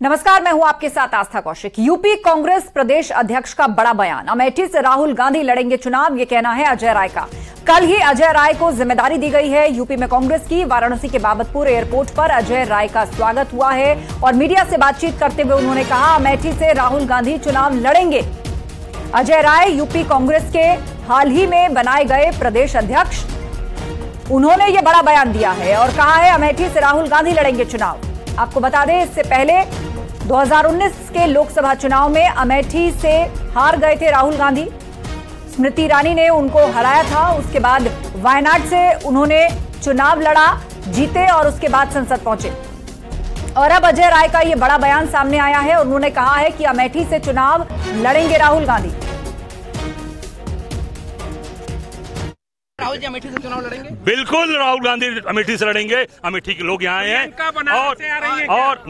नमस्कार, मैं हूं आपके साथ आस्था कौशिक। यूपी कांग्रेस प्रदेश अध्यक्ष का बड़ा बयान। अमेठी से राहुल गांधी लड़ेंगे चुनाव, ये कहना है अजय राय का। कल ही अजय राय को जिम्मेदारी दी गई है यूपी में कांग्रेस की। वाराणसी के बाबतपुर एयरपोर्ट पर अजय राय का स्वागत हुआ है और मीडिया से बातचीत करते हुए उन्होंने कहा, अमेठी से राहुल गांधी चुनाव लड़ेंगे। अजय राय यूपी कांग्रेस के हाल ही में बनाए गए प्रदेश अध्यक्ष, उन्होंने ये बड़ा बयान दिया है और कहा है अमेठी से राहुल गांधी लड़ेंगे चुनाव। आपको बता दें, इससे पहले 2019 के लोकसभा चुनाव में अमेठी से हार गए थे राहुल गांधी। स्मृति ईरानी ने उनको हराया था। उसके बाद वायनाड से उन्होंने चुनाव लड़ा, जीते और उसके बाद संसद पहुंचे। और अब अजय राय का ये बड़ा बयान सामने आया है और उन्होंने कहा है कि अमेठी से चुनाव लड़ेंगे राहुल गांधी। राहुल जी अमेठी से चुनाव लड़ेंगे? बिल्कुल, राहुल गांधी अमेठी से लड़ेंगे। अमेठी के लोग यहाँ हैं और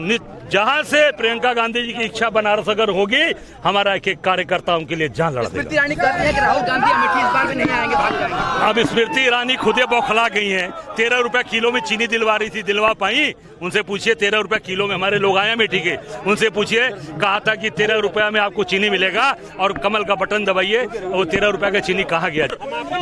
जहाँ से प्रियंका गांधी जी की इच्छा बनारस अगर होगी, हमारा एक एक कार्यकर्ता उनके लिए जान लड़ा देगा। स्मृति ईरानी कह रही है कि राहुल गांधी अमेठी इस बार भी नहीं आएंगे, भाग जाएंगे। अब स्मृति ईरानी खुद बौखला गई हैं। 13 रुपए किलो में चीनी दिलवा रही थी, दिलवा पाई? उनसे पूछिए, 13 रुपए किलो में हमारे लोग आए अमेठी के, उनसे पूछिए। कहा था कि 13 रुपया में आपको चीनी मिलेगा और कमल का बटन दबाइए, वो 13 रुपए का चीनी कहाँ गया?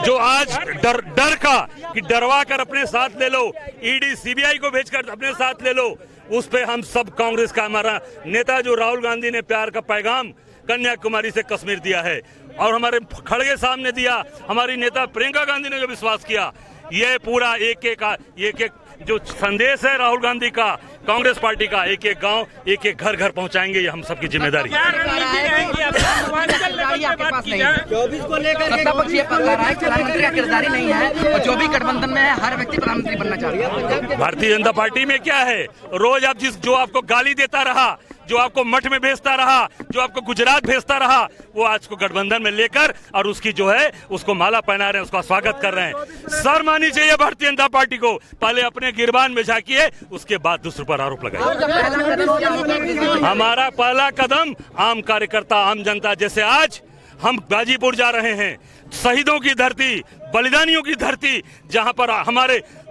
जो आज डर का कि डरवा कर अपने साथ ले लो, ईडी सीबीआई को भेजकर अपने साथ ले लो, उस पे हम सब कांग्रेस का हमारा नेता जो राहुल गांधी ने प्यार का पैगाम कन्याकुमारी से कश्मीर दिया है और हमारे खड़गे सामने दिया, हमारी नेता प्रियंका गांधी ने जो विश्वास किया, ये पूरा एक एक जो संदेश है राहुल गांधी का, कांग्रेस पार्टी का, एक एक गांव, एक एक घर घर पहुंचाएंगे। ये हम सबकी जिम्मेदारी है। 24 को लेकर प्रधानमंत्री का किरदारी नहीं है और जो भी गठबंधन में है हर व्यक्ति प्रधानमंत्री बनना चाह रहा है। भारतीय जनता पार्टी में क्या है, रोज आप जो आपको गाली देता रहा, जो आपको मठ में भेजता रहा, जो आपको गुजरात भेजता रहा, वो आज को गठबंधन में लेकर और उसकी जो है उसको माला पहना रहे हैं, उसका स्वागत कर रहे हैं। सर मानी चाहिए भारतीय जनता पार्टी को। पहले अपने गिरबान में झांकिए, उसके बाद दूसरों पर आरोप लगाइए। हमारा पहला कदम आम कार्यकर्ता, आम जनता, जैसे आज हम गाजीपुर जा रहे हैं, शहीदों की धरती, बलिदानियों की धरती, जहां पर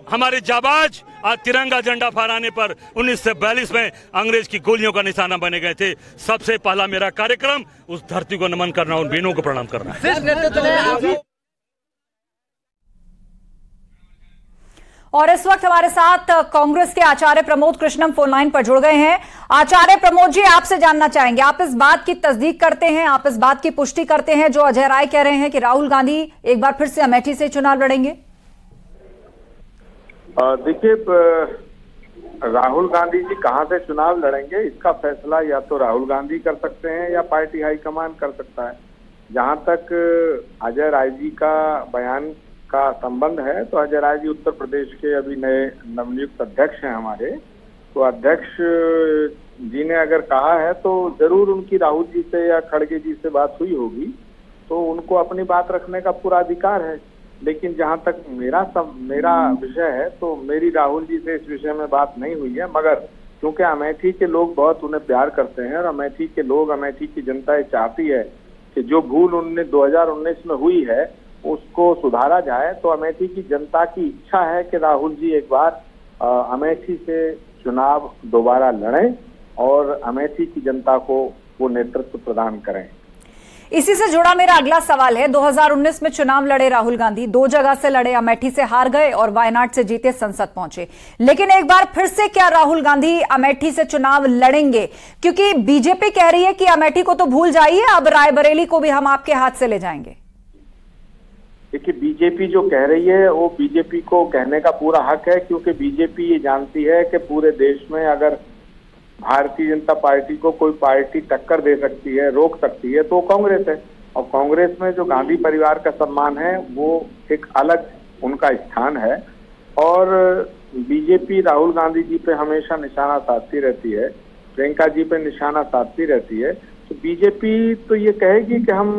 हमारे जाबाज आज तिरंगा झंडा फहराने पर 1942 में अंग्रेज की गोलियों का निशाना बने गए थे। सबसे पहला मेरा कार्यक्रम उस धरती को नमन करना, उन वीरों को प्रणाम करना है। और इस वक्त हमारे साथ कांग्रेस के आचार्य प्रमोद कृष्णम फोन लाइन पर जुड़ गए हैं। आचार्य प्रमोद जी, आपसे जानना चाहेंगे, आप इस बात की तस्दीक करते हैं, आप इस बात की पुष्टि करते हैं जो अजय राय कह रहे हैं कि राहुल गांधी एक बार फिर से अमेठी से चुनाव लड़ेंगे? देखिए, राहुल गांधी जी कहां से चुनाव लड़ेंगे, इसका फैसला या तो राहुल गांधी कर सकते हैं या पार्टी हाईकमान कर सकता है। जहां तक अजय राय जी का बयान का संबंध है, तो अजय राय जी उत्तर प्रदेश के अभी नए नवनियुक्त अध्यक्ष हैं हमारे। तो अध्यक्ष जी ने अगर कहा है तो जरूर उनकी राहुल जी से या खड़गे जी से बात हुई होगी, तो उनको अपनी बात रखने का पूरा अधिकार है। लेकिन जहां तक मेरा विषय है, तो मेरी राहुल जी से इस विषय में बात नहीं हुई है। मगर क्योंकि अमेठी के लोग बहुत उन्हें प्यार करते हैं और अमेठी के लोग, अमेठी की जनता ये चाहती है कि जो भूल 2019 में हुई है उसको सुधारा जाए, तो अमेठी की जनता की इच्छा है कि राहुल जी एक बार अमेठी से चुनाव दोबारा लड़ें और अमेठी की जनता को वो नेतृत्व प्रदान करें। इसी से जुड़ा मेरा अगला सवाल है, 2019 में चुनाव लड़े राहुल गांधी, 2 जगह से लड़े, अमेठी से हार गए और वायनाड से जीते, संसद पहुंचे। लेकिन एक बार फिर से क्या राहुल गांधी अमेठी से चुनाव लड़ेंगे? क्योंकि बीजेपी कह रही है कि अमेठी को तो भूल जाइए, अब रायबरेली को भी हम आपके हाथ से ले जाएंगे। देखिए, बीजेपी जो कह रही है वो बीजेपी को कहने का पूरा हक है, क्योंकि बीजेपी ये जानती है कि पूरे देश में अगर भारतीय जनता पार्टी को कोई पार्टी टक्कर दे सकती है, रोक सकती है, तो कांग्रेस है। और कांग्रेस में जो गांधी परिवार का सम्मान है वो एक अलग उनका स्थान है। और बीजेपी राहुल गांधी जी पे हमेशा निशाना साधती रहती है, प्रियंका जी पे निशाना साधती रहती है। तो बीजेपी तो ये कहेगी कि हम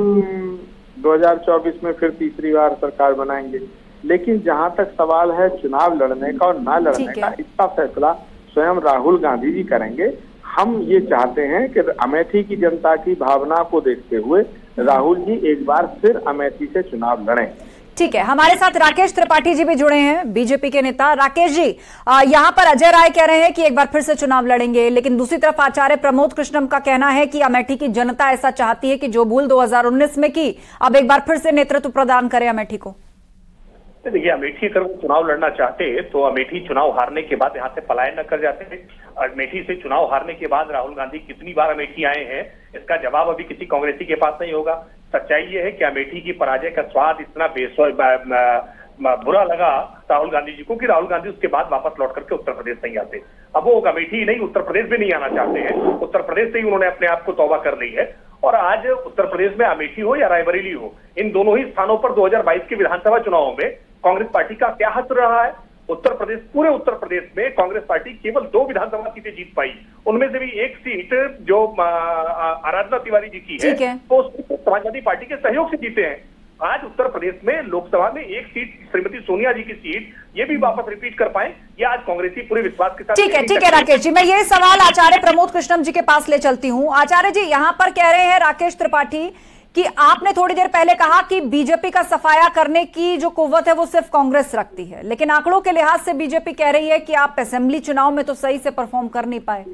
2024 में फिर तीसरी बार सरकार बनाएंगे। लेकिन जहां तक सवाल है चुनाव लड़ने का और ना लड़ने का, इसका फैसला स्वयं राहुल गांधी जी करेंगे। हम ये चाहते हैं कि अमेठी की जनता की भावना को देखते हुए राहुल जी एक बार फिर अमेठी से चुनाव लड़ें। ठीक है, हमारे साथ राकेश त्रिपाठी जी भी जुड़े हैं, बीजेपी के नेता। राकेश जी, यहां पर अजय राय कह रहे हैं कि एक बार फिर से चुनाव लड़ेंगे, लेकिन दूसरी तरफ आचार्य प्रमोद कृष्णम का कहना है कि अमेठी की जनता ऐसा चाहती है कि जो भूल 2019 में की, अब एक बार फिर से नेतृत्व प्रदान करे अमेठी को। देखिए, अमेठी अगर वो चुनाव लड़ना चाहते तो अमेठी चुनाव हारने के बाद यहाँ से पलायन न कर जाते। अमेठी से चुनाव हारने के बाद राहुल गांधी कितनी बार अमेठी आए हैं, इसका जवाब अभी किसी कांग्रेसी के पास नहीं होगा। सच्चाई ये है कि अमेठी की पराजय का स्वाद इतना बुरा लगा राहुल गांधी जी को कि राहुल गांधी उसके बाद वापस लौट करके उत्तर प्रदेश नहीं आते। अब वो अमेठी नहीं, उत्तर प्रदेश भी नहीं आना चाहते हैं। उत्तर प्रदेश से ही उन्होंने अपने आप को तौबा कर ली है। और आज उत्तर प्रदेश में अमेठी हो या रायबरेली हो, इन दोनों ही स्थानों पर 2022 के विधानसभा चुनावों में कांग्रेस पार्टी का क्या हाथ रहा है। उत्तर प्रदेश, पूरे उत्तर प्रदेश में कांग्रेस पार्टी केवल 2 विधानसभा सीटें जीत पाई। उनमें से भी एक सीट जो आराधना तिवारी जी की है, वो समाजवादी पार्टी के सहयोग से जीते हैं। आज उत्तर प्रदेश में लोकसभा में एक सीट श्रीमती सोनिया जी की सीट, ये भी वापस रिपीट कर पाए, ये आज कांग्रेसी पूरे विश्वास के साथ। ठीक है राकेश जी, मैं ये सवाल आचार्य प्रमोद कृष्णम जी के पास ले चलती हूँ। आचार्य जी, यहाँ पर कह रहे हैं राकेश त्रिपाठी कि आपने थोड़ी देर पहले कहा कि बीजेपी का सफाया करने की जो कुव्वत है वो सिर्फ कांग्रेस रखती है, लेकिन आंकड़ों के लिहाज से बीजेपी कह रही है कि आप असेंबली चुनाव में तो सही से परफॉर्म कर नहीं पाए।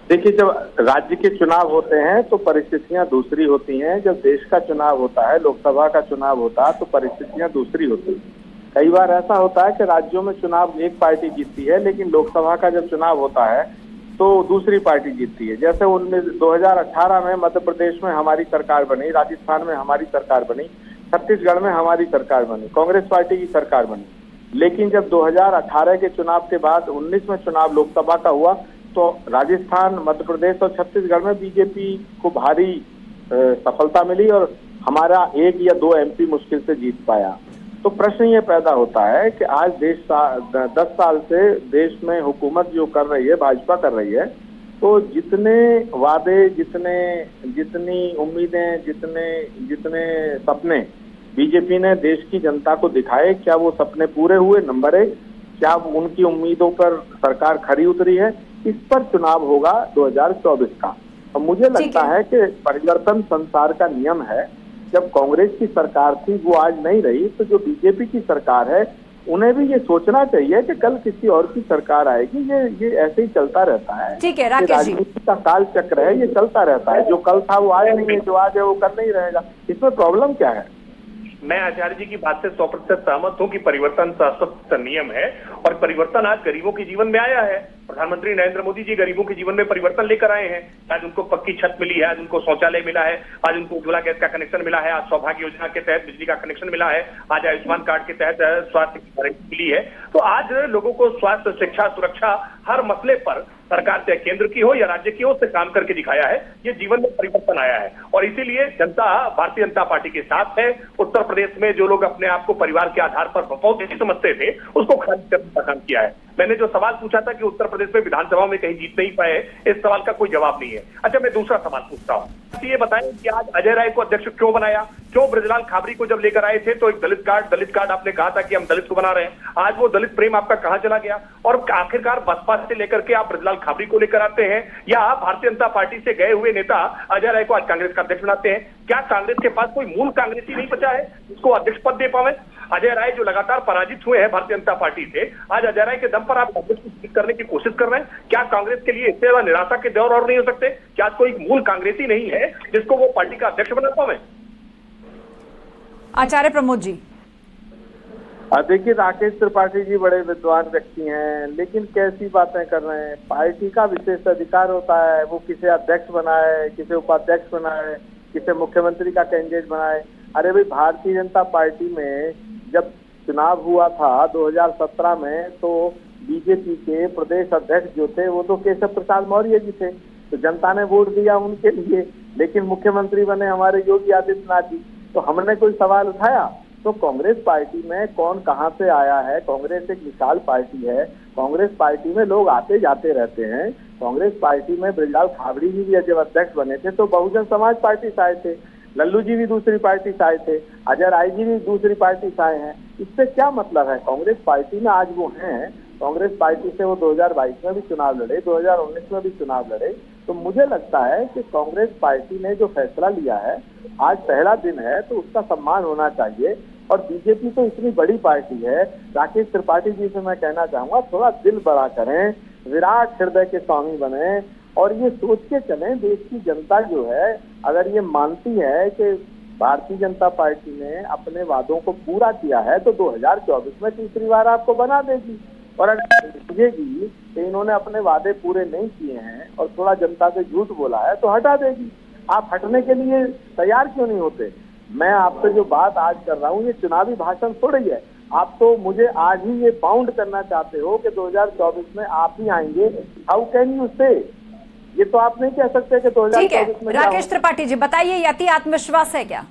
देखिए, जब राज्य के चुनाव होते हैं तो परिस्थितियां दूसरी होती हैं। जब देश का चुनाव होता है, लोकसभा का चुनाव होता है, तो परिस्थितियां दूसरी होती हैं। कई बार ऐसा होता है कि राज्यों में चुनाव एक पार्टी जीतती है, लेकिन लोकसभा का जब चुनाव होता है तो दूसरी पार्टी जीतती है। जैसे 2018 में मध्य प्रदेश में हमारी सरकार बनी, राजस्थान में हमारी सरकार बनी, छत्तीसगढ़ में हमारी सरकार बनी, कांग्रेस पार्टी की सरकार बनी। लेकिन जब 2018 के चुनाव के बाद 19 में चुनाव लोकसभा का हुआ तो राजस्थान, मध्य प्रदेश और छत्तीसगढ़ में बीजेपी को भारी सफलता मिली और हमारा 1 या 2 MP मुश्किल से जीत पाया। तो प्रश्न ये पैदा होता है कि आज 10 साल से देश में हुकूमत जो कर रही है, भाजपा कर रही है, तो जितने वादे, जितनी उम्मीदें, जितने सपने बीजेपी ने देश की जनता को दिखाए, क्या वो सपने पूरे हुए? नंबर 1, क्या उनकी उम्मीदों पर सरकार खरी उतरी है? इस पर चुनाव होगा 2024 का। और मुझे लगता है कि परिवर्तन संसार का नियम है। जब कांग्रेस की सरकार थी वो आज नहीं रही, तो जो बीजेपी की सरकार है उन्हें भी ये सोचना चाहिए कि कल किसी और की सरकार आएगी। ये ऐसे ही चलता रहता है। ठीक है राकेश जी, राजनीति का काल चक्र है, ये चलता रहता है। जो कल था वो आज नहीं है, जो आज है वो कल नहीं रहेगा। इसमें प्रॉब्लम क्या है? मैं आचार्य जी की बात से 100% सहमत हूं कि परिवर्तन शाश्वत नियम है और परिवर्तन आज गरीबों के जीवन में आया है। प्रधानमंत्री नरेंद्र मोदी जी गरीबों के जीवन में परिवर्तन लेकर आए हैं। आज उनको पक्की छत मिली है, आज उनको शौचालय मिला है, आज उनको उज्ज्वला गैस का कनेक्शन मिला है, आज सौभाग्य योजना के तहत बिजली का कनेक्शन मिला है, आज आयुष्मान कार्ड के तहत स्वास्थ्य की गारंटी मिली है। तो आज लोगों को स्वास्थ्य, शिक्षा, सुरक्षा, हर मसले पर सरकार चाहे केंद्र की हो या राज्य की हो, उससे काम करके दिखाया है। ये जीवन में परिवर्तन आया है और इसीलिए जनता भारतीय जनता पार्टी के साथ है। उत्तर प्रदेश में जो लोग अपने आप को परिवार के आधार पर बहुत ही समझते थे, उसको खारिज करने का काम किया है। मैंने जो सवाल पूछा था कि उत्तर प्रदेश में विधानसभा में कहीं जीत नहीं पाए, इस सवाल का कोई जवाब नहीं है। अच्छा, मैं दूसरा सवाल पूछता हूँ, ये बताएं कि आज अजय राय को अध्यक्ष क्यों बनाया? क्यों ब्रजलाल खाबरी को जब लेकर आए थे तो एक दलित कार्ड आपने कहा था कि हम दलित को बना रहे हैं। आज वो दलित प्रेम आपका कहां चला गया? और आखिरकार बसपा से लेकर के आप ब्रजलाल खाबरी को लेकर आते हैं या भारतीय जनता पार्टी से गए हुए नेता अजय राय को आज कांग्रेस का अध्यक्ष बनाते हैं? क्या कांग्रेस के पास कोई मूल कांग्रेसी नहीं बचा है जिसको अध्यक्ष पद दे पावे? अजय राय जो लगातार पराजित हुए हैं भारतीय जनता पार्टी से, आज अजय राय के दम पर आप अध्यक्ष को करने की कोशिश कर रहे हैं। क्या कांग्रेस के लिए इससे ज्यादा निराशा के दौर और नहीं हो सकते? क्या कोई मूल कांग्रेसी नहीं है जिसको वो पार्टी का अध्यक्ष बना पावे? आचार्य प्रमोद जी, देखिए, राकेश त्रिपाठी जी बड़े विद्वान व्यक्ति हैं, लेकिन कैसी बातें कर रहे हैं। पार्टी का विशेष अधिकार होता है, वो किसे अध्यक्ष बनाए, किसे उपाध्यक्ष बनाए, किसे मुख्यमंत्री का कैंडिडेट बनाए। अरे भाई, भारतीय जनता पार्टी में जब चुनाव हुआ था 2017 में, तो बीजेपी के प्रदेश अध्यक्ष जो थे वो तो केशव प्रसाद मौर्य जी थे, तो जनता ने वोट दिया उनके लिए। लेकिन मुख्यमंत्री बने हमारे योगी आदित्यनाथ जी, तो हमने कोई सवाल उठाया? तो कांग्रेस पार्टी में कौन कहां से आया है? कांग्रेस एक विशाल पार्टी है। कांग्रेस पार्टी में लोग आते जाते रहते हैं। कांग्रेस पार्टी में ब्रजलाल खाबरी जी भी जब अध्यक्ष बने थे तो बहुजन समाज पार्टी से आए थे, लल्लू जी भी दूसरी पार्टी से आए थे, अजय राय जी भी दूसरी पार्टी से आए हैं। इससे क्या मतलब है? कांग्रेस पार्टी में आज वो हैं कांग्रेस पार्टी से वो 2022 में भी चुनाव लड़े, 2019 में भी चुनाव लड़े। तो मुझे लगता है कि कांग्रेस पार्टी ने जो फैसला लिया है, आज पहला दिन है तो उसका सम्मान होना चाहिए। और बीजेपी तो इतनी बड़ी पार्टी है, राकेश त्रिपाठी जी से मैं कहना चाहूंगा थोड़ा दिल बड़ा करें, विराट हृदय के स्वामी बने और ये सोच के चलें देश की जनता जो है अगर ये मानती है कि भारतीय जनता पार्टी ने अपने वादों को पूरा किया है तो 2024 में तीसरी बार आपको बना देगी। और अगर समझेगी कि इन्होंने अपने वादे पूरे नहीं किए हैं और थोड़ा जनता से झूठ बोला है तो हटा देगी। आप हटने के लिए तैयार क्यों नहीं होते? मैं आपसे जो बात आज कर रहा हूँ ये चुनावी भाषण थोड़ी है। आप तो मुझे आज ही ये बाउंड करना चाहते हो कि 2024 में आप ही आएंगे। हाउ कैन यू से? ये तो आप नहीं कह सकते कि 2024 में। राकेश त्रिपाठी जी बताइए, अति आत्मविश्वास है क्या?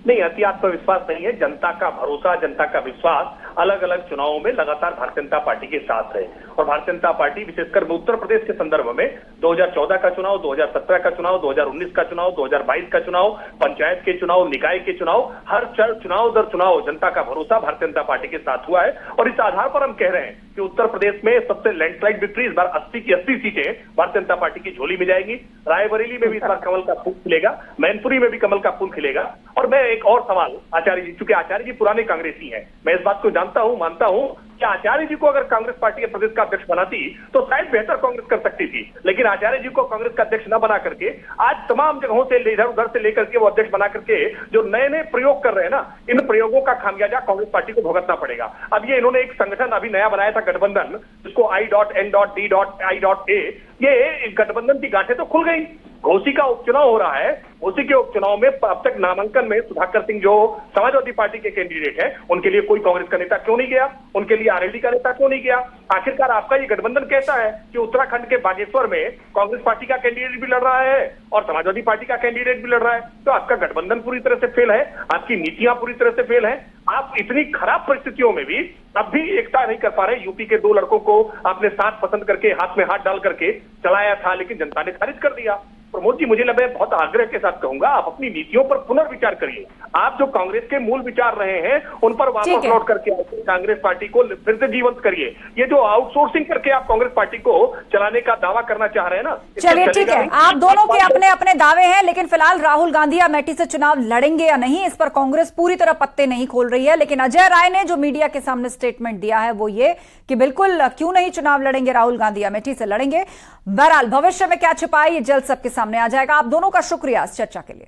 नहीं, अति आत्मविश्वास नहीं है। जनता का भरोसा, जनता का विश्वास अलग अलग चुनावों में लगातार भारतीय जनता पार्टी के साथ है। और भारतीय जनता पार्टी विशेषकर उत्तर प्रदेश के संदर्भ में 2014 का चुनाव, 2017 का चुनाव, 2019 का चुनाव, 2022 का चुनाव, पंचायत के चुनाव, निकाय के चुनाव, हर चुनाव दर चुनाव जनता का भरोसा भारतीय जनता पार्टी के साथ हुआ है। और इस आधार पर हम कह रहे हैं कि उत्तर प्रदेश में सबसे लैंडस्लाइड विक्ट्री इस बार 80 की 80 सीटें भारतीय जनता पार्टी की झोली में जाएंगी। रायबरेली में भी इस बार कमल का फूल खिलेगा, मैनपुरी में भी कमल का फूल खिलेगा। और मैं एक और सवाल आचार्य जी, चूंकि आचार्य जी पुराने कांग्रेसी हैं, मैं इस बात को जानता हूं, मानता हूं कि आचार्य जी को अगर कांग्रेस पार्टी के प्रदेश का अध्यक्ष बनाती तो शायद बेहतर कांग्रेस कर सकती थी। लेकिन आचार्य जी को कांग्रेस का अध्यक्ष न बना करके आज तमाम जगहों से इधर उधर से लेकर के वो अध्यक्ष बना करके जो नए नए प्रयोग कर रहे हैं ना, इन प्रयोगों का खामियाजा कांग्रेस पार्टी को भुगतना पड़ेगा। अब ये इन्होंने एक संगठन अभी नया बनाया था गठबंधन, जिसको I.N.D.A, ये गठबंधन की गांठें तो खुल गई। घोसी का उपचुनाव हो रहा है, घोसी के उपचुनाव में अब तक नामांकन में सुधाकर सिंह जो समाजवादी पार्टी के कैंडिडेट हैं, उनके लिए कोई कांग्रेस का नेता क्यों नहीं गया? उनके लिए आरएलडी का नेता क्यों नहीं गया? आखिरकार आपका ये गठबंधन कैसा है कि उत्तराखंड के बागेश्वर में कांग्रेस पार्टी का कैंडिडेट भी लड़ रहा है और समाजवादी पार्टी का कैंडिडेट भी लड़ रहा है? तो आपका गठबंधन पूरी तरह से फेल है, आपकी नीतियां पूरी तरह से फेल है। आप इतनी खराब परिस्थितियों में भी अब भी एकता नहीं कर पा रहे। यूपी के 2 लड़कों को आपने साथ पसंद करके हाथ में हाथ डाल करके चलाया था, लेकिन जनता ने खारिज कर दिया। प्रमोद जी, मुझे लगे बहुत आग्रह के साथ कहूंगा, आप अपनी नीतियों पर पुनर्विचार करिए। आप जो कांग्रेस के मूल विचार रहे हैं उन पर वापस लौट करके कांग्रेस पार्टी को फिर से जीवंत करिए। ये जो आउटसोर्सिंग करके आप कांग्रेस पार्टी को चलाने का दावा करना चाह रहे हैं ना, चलिए ठीक है, आप दोनों के अपने अपने दावे हैं, लेकिन फिलहाल राहुल गांधी अमेठी से चुनाव लड़ेंगे या नहीं, इस पर कांग्रेस पूरी तरह पत्ते नहीं खोल रही है। लेकिन अजय राय ने जो मीडिया के सामने स्टेटमेंट दिया है वो ये कि बिल्कुल क्यों नहीं चुनाव लड़ेंगे राहुल गांधी, अमेठी से लड़ेंगे। बहरहाल भविष्य में क्या छिपा है ये जल्द सबके सामने आ जाएगा। आप दोनों का शुक्रिया इस चर्चा के लिए।